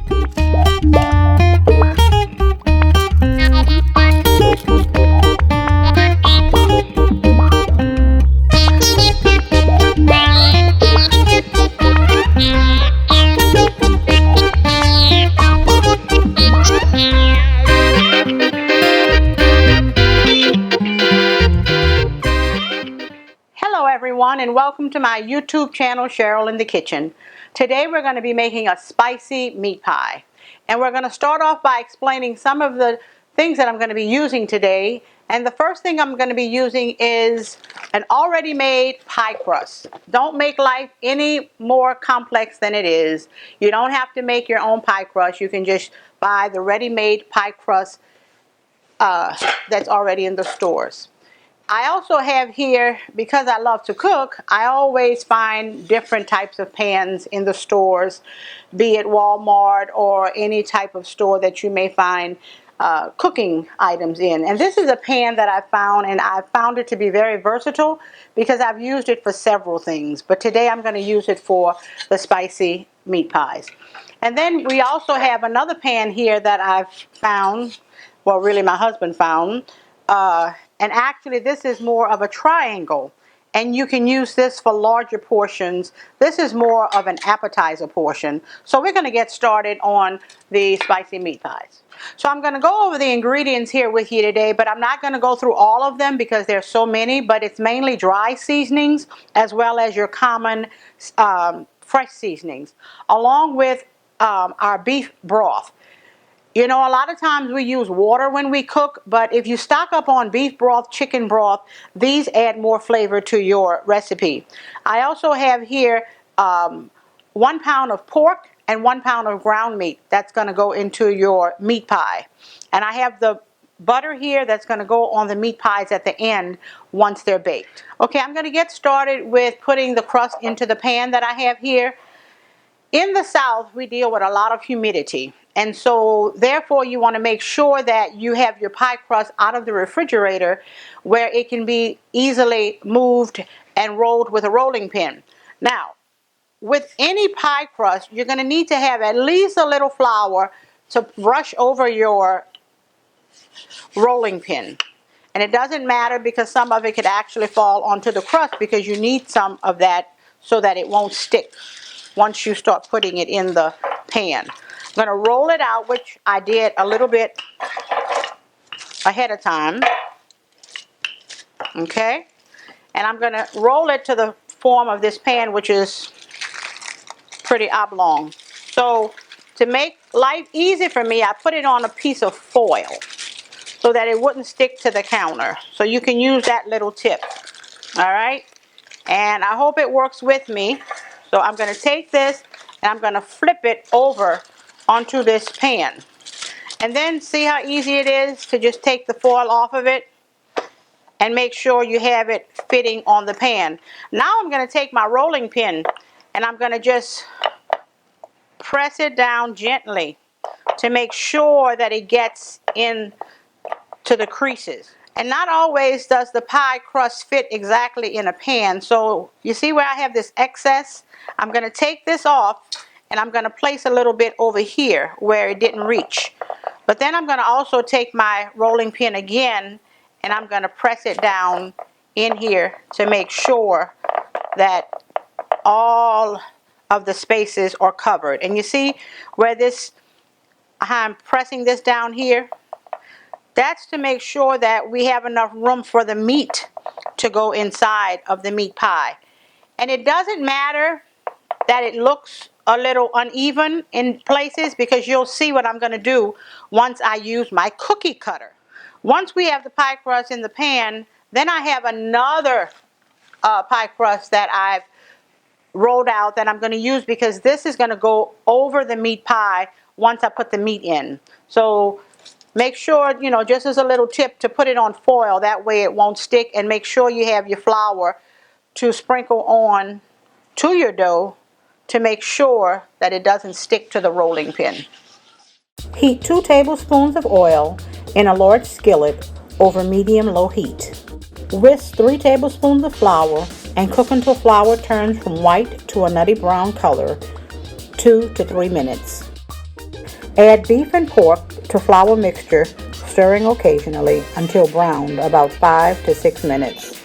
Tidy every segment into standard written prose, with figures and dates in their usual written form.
Hello everyone, and welcome to my YouTube channel, Cheryl in the Kitchen. Today we're going to be making a spicy meat pie. And we're going to start off by explaining some of the things that I'm going to be using today. And the first thing I'm going to be using is an already made pie crust. Don't make life any more complex than it is. You don't have to make your own pie crust. You can just buy the ready-made pie crust that's already in the stores. I also have here, because I love to cook, I always find different types of pans in the stores, be it Walmart or any type of store that you may find cooking items in. And this is a pan that I found, and I found it to be very versatile because I've used it for several things. But today I'm going to use it for the spicy meat pies. And then we also have another pan here that I've found, well, really my husband found. And actually this is more of a triangle, and you can use this for larger portions. This is more of an appetizer portion. So we're going to get started on the spicy meat pies. So I'm going to go over the ingredients here with you today, but I'm not going to go through all of them because there's so many, but it's mainly dry seasonings as well as your common fresh seasonings, along with our beef broth. You know, a lot of times we use water when we cook, but if you stock up on beef broth, chicken broth, these add more flavor to your recipe. I also have here 1 pound of pork and 1 pound of ground meat. That's going to go into your meat pie. And I have the butter here that's going to go on the meat pies at the end once they're baked. Okay, I'm going to get started with putting the crust into the pan that I have here. In the South, we deal with a lot of humidity. And so, therefore, you want to make sure that you have your pie crust out of the refrigerator where it can be easily moved and rolled with a rolling pin. Now, with any pie crust, you're going to need to have at least a little flour to brush over your rolling pin. And it doesn't matter because some of it could actually fall onto the crust because you need some of that so that it won't stick once you start putting it in the pan. I'm going to roll it out, which I did a little bit ahead of time. Okay? And I'm going to roll it to the form of this pan, which is pretty oblong. So to make life easy for me, I put it on a piece of foil so that it wouldn't stick to the counter. So you can use that little tip. All right? And I hope it works with me. So I'm going to take this and I'm going to flip it over onto this pan. And then see how easy it is to just take the foil off of it and make sure you have it fitting on the pan. Now I'm going to take my rolling pin and I'm going to just press it down gently to make sure that it gets in to the creases. And not always does the pie crust fit exactly in a pan. So you see where I have this excess? I'm going to take this off and I'm going to place a little bit over here where it didn't reach. But then I'm going to also take my rolling pin again and I'm going to press it down in here to make sure that all of the spaces are covered. And you see where this, I'm pressing this down here? That's to make sure that we have enough room for the meat to go inside of the meat pie. And it doesn't matter that it looks a little uneven in places because you'll see what I'm going to do once I use my cookie cutter. Once we have the pie crust in the pan, then I have another pie crust that I've rolled out that I'm going to use because this is going to go over the meat pie once I put the meat in. So make sure, you know, just as a little tip to put it on foil, that way it won't stick, and make sure you have your flour to sprinkle on to your dough to make sure that it doesn't stick to the rolling pin. Heat 2 tablespoons of oil in a large skillet over medium-low heat. Whisk 3 tablespoons of flour and cook until flour turns from white to a nutty brown color, 2 to 3 minutes. Add beef and pork to flour mixture, stirring occasionally until browned about 5 to 6 minutes.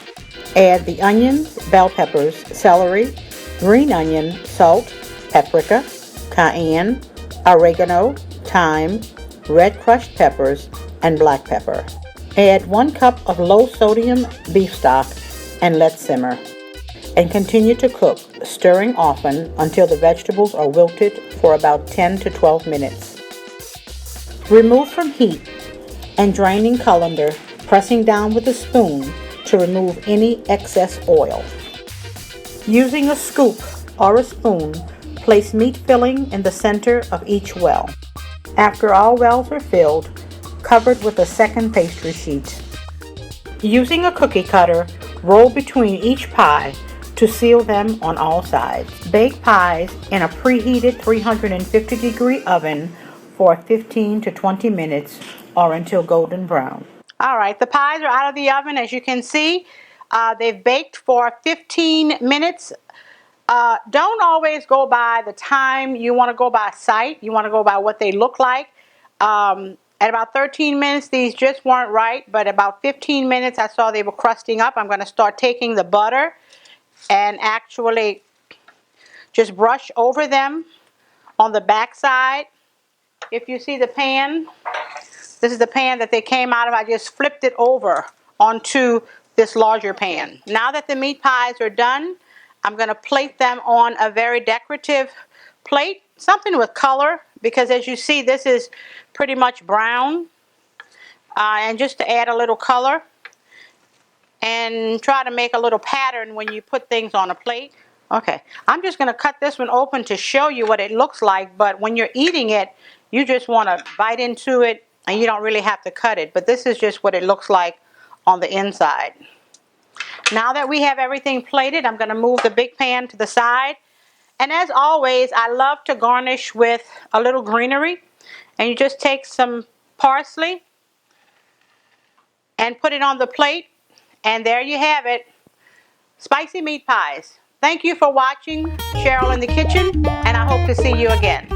Add the onions, bell peppers, celery, green onion, salt, paprika, cayenne, oregano, thyme, red crushed peppers, and black pepper. Add 1 cup of low-sodium beef stock and let simmer. And continue to cook, stirring often until the vegetables are wilted for about 10 to 12 minutes. Remove from heat and draining colander, pressing down with a spoon to remove any excess oil. Using a scoop or a spoon, place meat filling in the center of each well. After all wells are filled, covered with a second pastry sheet. Using a cookie cutter, roll between each pie to seal them on all sides. Bake pies in a preheated 350-degree oven for 15 to 20 minutes or until golden brown. All right, the pies are out of the oven. As you can see, they've baked for 15 minutes. Don't always go by the time. You want to go by sight. You want to go by what they look like. At about 13 minutes, these just weren't right, but about 15 minutes, I saw they were crusting up. I'm going to start taking the butter and actually just brush over them on the back side. If you see the pan, this is the pan that they came out of. I just flipped it over onto this larger pan. Now that the meat pies are done, I'm going to plate them on a very decorative plate, something with color, because as you see, this is pretty much brown. And just to add a little color and try to make a little pattern when you put things on a plate. Okay, I'm just going to cut this one open to show you what it looks like, but when you're eating it, you just want to bite into it and you don't really have to cut it. But this is just what it looks like on the inside. Now that we have everything plated, I'm going to move the big pan to the side. And as always, I love to garnish with a little greenery. And you just take some parsley and put it on the plate. And there you have it, spicy meat pies. Thank you for watching Cheryl in the Kitchen, and I hope to see you again.